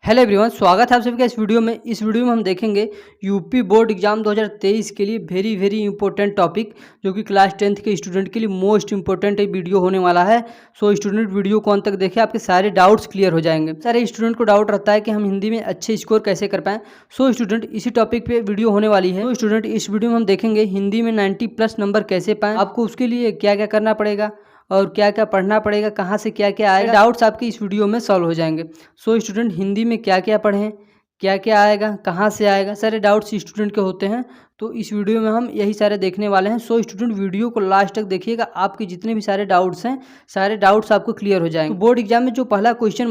Hello everyone, स्वागत है आप सभी का इस वीडियो में। इस वीडियो में हम देखेंगे यूपी बोर्ड एग्जाम 2023 के लिए वेरी इंपॉर्टेंट टॉपिक, जो कि क्लास 10th के स्टूडेंट के लिए मोस्ट इंपॉर्टेंट वीडियो होने वाला है। सो स्टूडेंट वीडियो को अंत तक देखें, आपके सारे डाउट्स क्लियर हो जाएंगे। सारे स्टूडेंट को डाउट रहता है कि हम हिंदी में अच्छे स्कोर कैसे कर पाएँ। सो स्टूडेंट इसी टॉपिक पर वीडियो होने वाली है। तो स्टूडेंट इस वीडियो में हम देखेंगे हिंदी में 90+ नंबर कैसे पाएँ, आपको उसके लिए क्या क्या करना पड़ेगा और क्या क्या पढ़ना पड़ेगा, कहाँ से क्या क्या आएगा, डाउट्स आपके इस वीडियो में सॉल्व हो जाएंगे। सो स्टूडेंट हिंदी में क्या क्या पढ़ें, क्या क्या आएगा, कहाँ से आएगा, सारे डाउट्स स्टूडेंट के होते हैं। तो इस वीडियो में हम यही सारे देखने वाले हैं। सो स्टूडेंट वीडियो को लास्ट तक देखिएगा, आपके जितने भी सारे डाउट्स हैं सारे डाउट्स आपको क्लियर हो जाएंगे। तो बोर्ड एग्जाम में जो पहला क्वेश्चन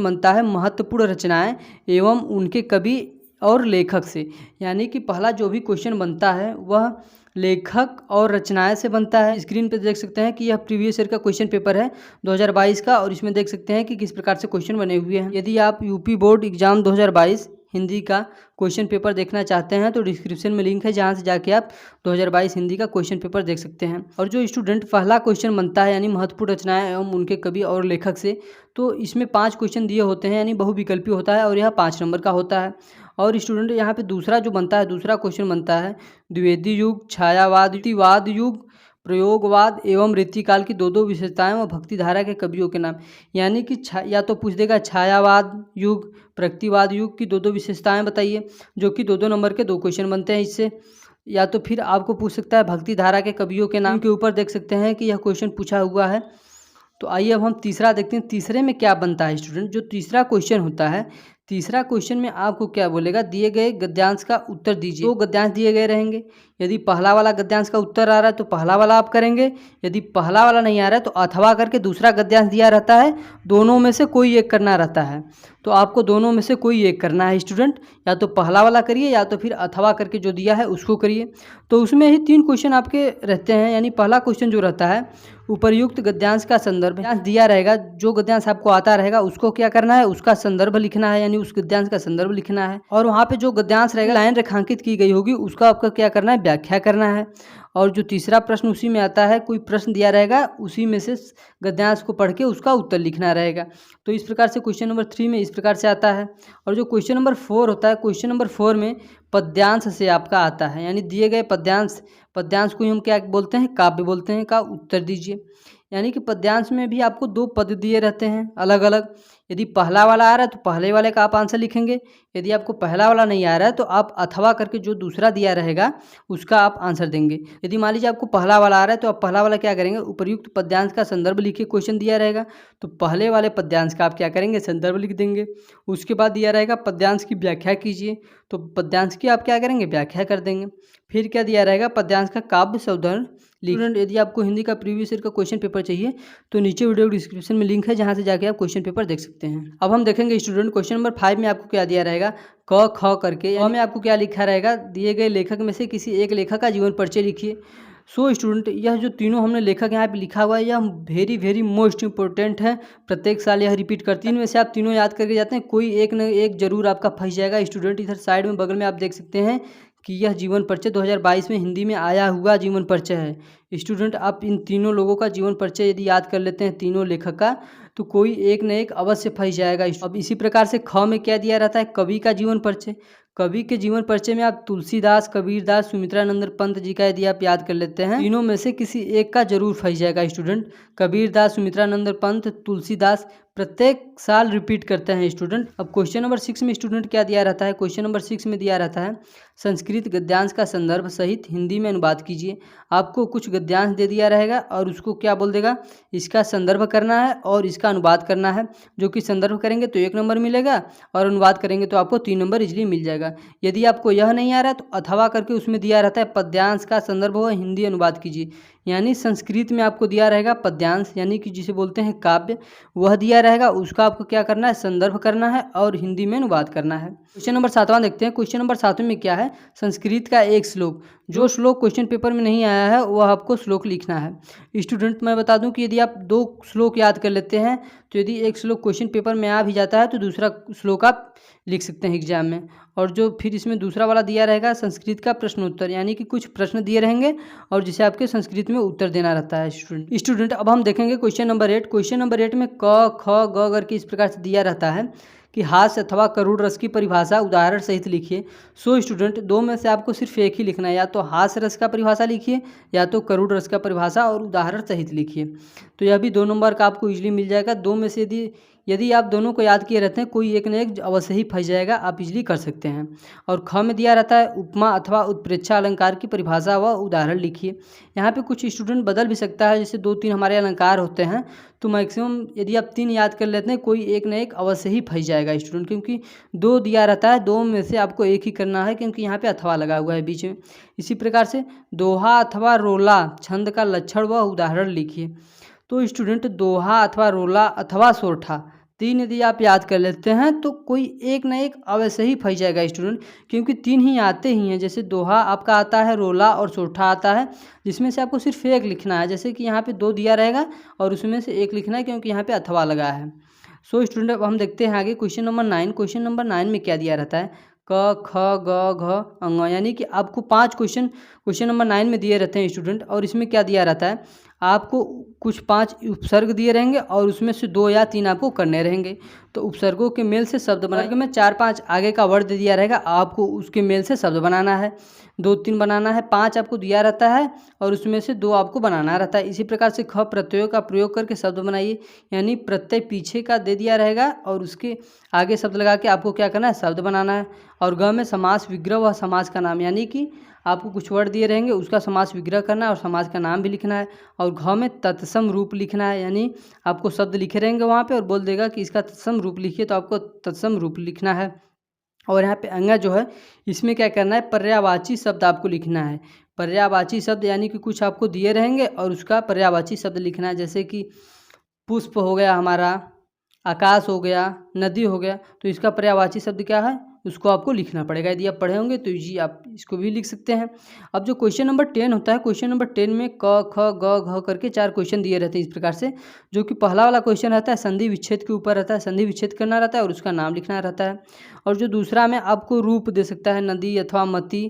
बनता है महत्वपूर्ण रचनाएं एवं उनके कवि और लेखक से। यानी कि पहला जो भी क्वेश्चन बनता है वह लेखक और रचनाएं से बनता है। स्क्रीन पे देख सकते हैं कि यह प्रीवियस ईयर का क्वेश्चन पेपर है 2022 का, और इसमें देख सकते हैं कि किस प्रकार से क्वेश्चन बने हुए हैं। यदि आप यूपी बोर्ड एग्जाम 2022 हिंदी का क्वेश्चन पेपर देखना चाहते हैं तो डिस्क्रिप्शन में लिंक है, जहां से जाके आप 2022 हिंदी का क्वेश्चन पेपर देख सकते हैं। और जो स्टूडेंट पहला क्वेश्चन बनता है यानी महत्वपूर्ण रचनाएं एवं उनके कवि और लेखक से, तो इसमें 5 क्वेश्चन दिए होते हैं, यानी बहुविकल्पी होता है और यह 5 नंबर का होता है। और स्टूडेंट यहाँ पे दूसरा क्वेश्चन बनता है द्विवेदी युग, छायावाद युग, प्रयोगवाद एवं रीतिकाल की दो विशेषताएं व भक्ति धारा के कवियों के नाम। यानी कि या तो पूछ देगा छायावाद युग, प्रगतिवाद युग की दो विशेषताएं बताइए, जो कि 2 नंबर के 2 क्वेश्चन बनते हैं इससे। या तो फिर आपको पूछ सकता है भक्ति धारा के कवियों के नाम के ऊपर देख सकते हैं कि यह क्वेश्चन पूछा हुआ है। तो आइए अब हम तीसरा देखते हैं, तीसरे में क्या बनता है स्टूडेंट। जो तीसरा क्वेश्चन होता है, तीसरा क्वेश्चन में आपको क्या बोलेगा, दिए गए गद्यांश का उत्तर दीजिए। 2 गद्यांश दिए गए रहेंगे, यदि पहला वाला गद्यांश का उत्तर आ रहा है तो पहला वाला आप करेंगे, यदि पहला वाला नहीं आ रहा है तो अथवा करके दूसरा गद्यांश दिया रहता है, दोनों में से कोई एक करना रहता है। तो आपको दोनों में से कोई एक करना है स्टूडेंट, या तो पहला वाला करिए या तो फिर अथवा करके जो दिया है उसको करिए। तो उसमें ही 3 क्वेश्चन आपके रहते हैं। यानी पहला क्वेश्चन जो रहता है, उपर्युक्त गद्यांश का संदर्भ दिया रहेगा, जो गद्यांश आपको आता रहेगा उसको क्या करना है, उसका संदर्भ लिखना है, यानी उस गद्यांश का संदर्भ लिखना है। और वहाँ पे जो गद्यांश रहेगा लाइन रेखांकित की गई होगी उसका आपका क्या करना है, व्याख्या करना है। और जो तीसरा प्रश्न उसी में आता है, कोई प्रश्न दिया रहेगा उसी में से गद्यांश को पढ़ के उसका उत्तर लिखना रहेगा। तो इस प्रकार से क्वेश्चन नंबर 3 में इस प्रकार से आता है। और जो क्वेश्चन नंबर 4 होता है, क्वेश्चन नंबर 4 में पद्यांश से आपका आता है, यानी दिए गए पद्यांश को हम क्या बोलते हैं, काव्य बोलते हैं, का उत्तर दीजिए। यानी कि पद्यांश में भी आपको 2 पद दिए रहते हैं अलग अलग। यदि पहला वाला आ रहा है तो पहले वाले का आप आंसर लिखेंगे, यदि आपको पहला वाला नहीं आ रहा है तो आप अथवा करके जो दूसरा दिया रहेगा उसका आप आंसर देंगे। यदि मान लीजिए आपको पहला वाला आ रहा है तो आप पहला वाला क्या करेंगे, उपर्युक्त पद्यांश का संदर्भ लिखिए, क्वेश्चन दिया रहेगा तो पहले वाले पद्यांश का आप क्या करेंगे, संदर्भ लिख देंगे। उसके बाद दिया रहेगा पद्यांश की व्याख्या कीजिए, तो पद्यांश की आप क्या करेंगे, व्याख्या कर देंगे। फिर क्या दिया रहेगा, पद्यांश का काव्य सौंदर्य स्टूडेंट यदि आपको हिंदी का प्रीवियस ईयर का क्वेश्चन पेपर चाहिए तो नीचे वीडियो डिस्क्रिप्शन में लिंक है, जहां से जाके आप क्वेश्चन पेपर देख सकते हैं। अब हम देखेंगे स्टूडेंट क्वेश्चन नंबर 5 में आपको क्या दिया रहेगा, क ख करके। क में आपको क्या लिखा रहेगा, दिए गए लेखक में से किसी एक लेखक का जीवन परिचय लिखिए। सो स्टूडेंट यह जो तीनों हमने लेखक यहाँ पे लिखा हुआ है यह वेरी मोस्ट इंपॉर्टेंट है, प्रत्येक साल यह रिपीट करती है। इनमें से आप तीनों याद करके जाते हैं, कोई एक न एक जरूर आपका फंस जाएगा स्टूडेंट। इधर साइड में बगल में आप देख सकते हैं कि यह जीवन परिचय 2022 में हिंदी में आया हुआ जीवन परिचय है स्टूडेंट। आप इन तीनों लोगों का जीवन परिचय यदि याद कर लेते हैं, तीनों लेखक का, तो कोई एक न एक अवश्य फंस जाएगा। अब इसी प्रकार से ख में क्या दिया रहता है, कवि का जीवन परिचय। कवि के जीवन परिचय में आप तुलसीदास, कबीरदास, सुमित्रानंद पंत जी का यदि आप याद कर लेते हैं, तीनों में से किसी एक का जरूर फंस जाएगा स्टूडेंट। कबीरदास, सुमित्रानंद पंत, तुलसीदास प्रत्येक साल रिपीट करते हैं स्टूडेंट। अब क्वेश्चन नंबर 6 में स्टूडेंट क्या दिया रहता है, क्वेश्चन नंबर 6 में दिया रहता है संस्कृत गद्यांश का संदर्भ सहित हिंदी में अनुवाद कीजिए। आपको कुछ गद्यांश दे दिया रहेगा और उसको क्या बोल देगा, इसका संदर्भ करना है और इसका अनुवाद करना है। जो कि संदर्भ करेंगे तो 1 नंबर मिलेगा और अनुवाद करेंगे तो आपको 3 नंबर इजीली मिल जाएगा। यदि आपको यह नहीं आ रहा है तो अथवा करके उसमें दिया रहता है पद्यांश का संदर्भ हो हिंदी अनुवाद कीजिए। यानी संस्कृत में आपको दिया रहेगा पद्यांश, यानी कि जिसे बोलते हैं काव्य, वह दिया रहेगा, उसका आपको क्या करना है, संदर्भ करना है और हिंदी में अनुवाद करना है। क्वेश्चन नंबर 7वां देखते हैं। क्वेश्चन नंबर 7 में क्या है, संस्कृत का एक श्लोक। जो श्लोक क्वेश्चन पेपर में नहीं आया है वह आपको श्लोक लिखना है स्टूडेंट। मैं बता दूं कि यदि आप 2 श्लोक याद कर लेते हैं तो यदि एक श्लोक क्वेश्चन पेपर में आ भी जाता है तो दूसरा श्लोक आप लिख सकते हैं एग्जाम में। और जो फिर इसमें दूसरा वाला दिया रहेगा संस्कृत का प्रश्नोत्तर, यानी कि कुछ प्रश्न दिए रहेंगे और जिसे आपके संस्कृत में उत्तर देना रहता है स्टूडेंट। अब हम देखेंगे क्वेश्चन नंबर 8। क्वेश्चन नंबर 8 में क ख ग करके इस प्रकार से दिया रहता है कि हास्य अथवा करुण रस की परिभाषा उदाहरण सहित लिखिए। सो स्टूडेंट, दो में से आपको सिर्फ एक ही लिखना है, या तो हास्य रस का परिभाषा लिखिए या तो करुण रस का परिभाषा और उदाहरण सहित लिखिए। तो यह भी 2 नंबर का आपको इजीली मिल जाएगा। दो में से यदि आप दोनों को याद किए रहते हैं, कोई एक न एक अवश्य ही फंस जाएगा, आप इजीली कर सकते हैं। और ख में दिया रहता है उपमा अथवा उत्प्रेक्षा अलंकार की परिभाषा व उदाहरण लिखिए। यहाँ पे कुछ स्टूडेंट बदल भी सकता है, जैसे 2-3 हमारे अलंकार होते हैं, तो मैक्सिमम यदि आप 3 याद कर लेते हैं, कोई एक न एक अवश्य ही फंस जाएगा स्टूडेंट, क्योंकि 2 दिया रहता है, 2 में से आपको एक ही करना है, क्योंकि यहाँ पे अथवा लगा हुआ है बीच में। इसी प्रकार से दोहा अथवा रोला छंद का लक्षण व उदाहरण लिखिए। तो स्टूडेंट दोहा अथवा रोला अथवा सोरठा 3 यदि आप याद कर लेते हैं, तो कोई एक न एक अवश्य ही फंस जाएगा स्टूडेंट, क्योंकि 3 ही आते ही हैं। जैसे दोहा आपका आता है, रोला और सोरठा आता है, जिसमें से आपको सिर्फ एक लिखना है। जैसे कि यहाँ पे 2 दिया रहेगा और उसमें से एक लिखना है, क्योंकि यहाँ पे अथवा लगा है। सो स्टूडेंट, अब हम देखते हैं आगे क्वेश्चन नंबर 9। क्वेश्चन नंबर 9 में क्या दिया रहता है? क, ख, ग, घ, अंग, यानी कि आपको 5 क्वेश्चन नंबर 9 में दिए रहते हैं स्टूडेंट। और इसमें क्या दिया रहता है? आपको कुछ 5 उपसर्ग दिए रहेंगे और उसमें से 2 या 3 आपको करने रहेंगे। तो उपसर्गों के मेल से शब्द बनाने में 4-5 आगे का वर्ड दिया रहेगा, आपको उसके मेल से शब्द बनाना है। 2-3 बनाना है, 5 आपको दिया रहता है और उसमें से 2 आपको बनाना रहता है। इसी प्रकार से ख प्रत्ययों का प्रयोग करके शब्द बनाइए, यानी प्रत्यय पीछे का दे दिया रहेगा और उसके आगे शब्द लगा के आपको क्या करना है? शब्द बनाना है। और ग में समास विग्रह व समास का नाम, यानी कि आपको कुछ वर्ड दिए रहेंगे, उसका समास विग्रह करना है और समास का नाम भी लिखना है। और घ में तत्सम रूप लिखना है, यानी आपको शब्द लिखे रहेंगे वहाँ पे और बोल देगा कि इसका तत्सम रूप लिखिए, तो आपको तत्सम रूप लिखना है। और यहाँ पे अंगा जो है, इसमें क्या करना है? पर्यायवाची शब्द आपको लिखना है। पर्यायवाची शब्द यानी कि कुछ आपको दिए रहेंगे और उसका पर्यायवाची शब्द लिखना है। जैसे कि पुष्प हो गया हमारा, आकाश हो गया, नदी हो गया, तो इसका पर्यायवाची शब्द क्या है? उसको आपको लिखना पड़ेगा। यदि आप पढ़े होंगे तो जी आप इसको भी लिख सकते हैं। अब जो क्वेश्चन नंबर 10 होता है, क्वेश्चन नंबर 10 में क, ख, ग, घ करके 4 क्वेश्चन दिए रहते हैं इस प्रकार से। जो कि पहला वाला क्वेश्चन रहता है संधि विच्छेद के ऊपर रहता है, संधि विच्छेद करना रहता है और उसका नाम लिखना रहता है। और जो दूसरा में आपको रूप दे सकता है, नदी अथवा मति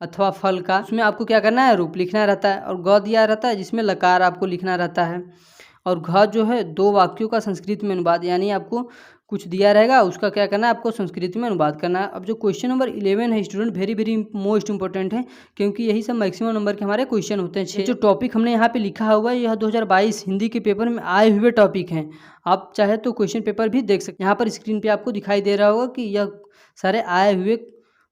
अथवा फल का, उसमें आपको क्या करना है? रूप लिखना रहता है। और ग दिया रहता है, जिसमें लकार आपको लिखना रहता है। और घ जो है 2 वाक्यों का संस्कृत में अनुवाद, यानी आपको कुछ दिया रहेगा, उसका क्या करना है? आपको संस्कृत में अनुवाद करना है। अब जो क्वेश्चन नंबर 11 है student, very very most important है, क्योंकि यही सब मैक्सिमम नंबर के हमारे क्वेश्चन होते हैं। 6 जो टॉपिक हमने यहाँ पे लिखा हुआ है, यह 2022 हिंदी के पेपर में आए हुए टॉपिक हैं। आप चाहे तो क्वेश्चन पेपर भी देख सकते हैं। यहाँ पर स्क्रीन पर आपको दिखाई दे रहा होगा कि यह सारे आए हुए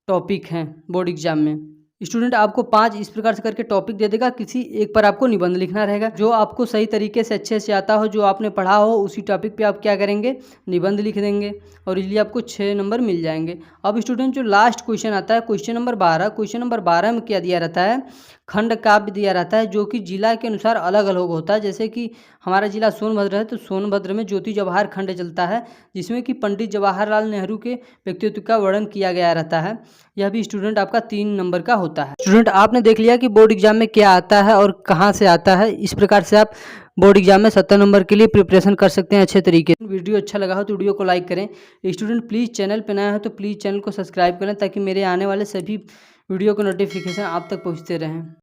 टॉपिक हैं बोर्ड एग्जाम में। स्टूडेंट आपको 5 इस प्रकार से करके टॉपिक दे देगा, किसी एक पर आपको निबंध लिखना रहेगा। जो आपको सही तरीके से अच्छे से आता हो, जो आपने पढ़ा हो, उसी टॉपिक पे आप क्या करेंगे? निबंध लिख देंगे और इसलिए आपको 6 नंबर मिल जाएंगे। अब स्टूडेंट जो लास्ट क्वेश्चन आता है, क्वेश्चन नंबर 12। क्वेश्चन नंबर 12 में क्या दिया रहता है? खंड काव्य दिया रहता है, जो कि जिला के अनुसार अलग अलग होता है। जैसे कि हमारा जिला सोनभद्र है, तो सोनभद्र में ज्योति जवाहर खंड चलता है, जिसमें कि पंडित जवाहरलाल नेहरू के व्यक्तित्व का वर्णन किया गया रहता है। यह भी स्टूडेंट आपका 3 नंबर का होता है। स्टूडेंट आपने देख लिया कि बोर्ड एग्जाम में क्या आता है और कहाँ से आता है। इस प्रकार से आप बोर्ड एग्जाम में 70 नंबर के लिए प्रिपरेशन कर सकते हैं अच्छे तरीके से। वीडियो अच्छा लगा हो तो वीडियो को लाइक करें। स्टूडेंट प्लीज़ चैनल पर नया हो तो प्लीज़ चैनल को सब्सक्राइब करें, ताकि मेरे आने वाले सभी वीडियो के नोटिफिकेशन आप तक पहुँचते रहें।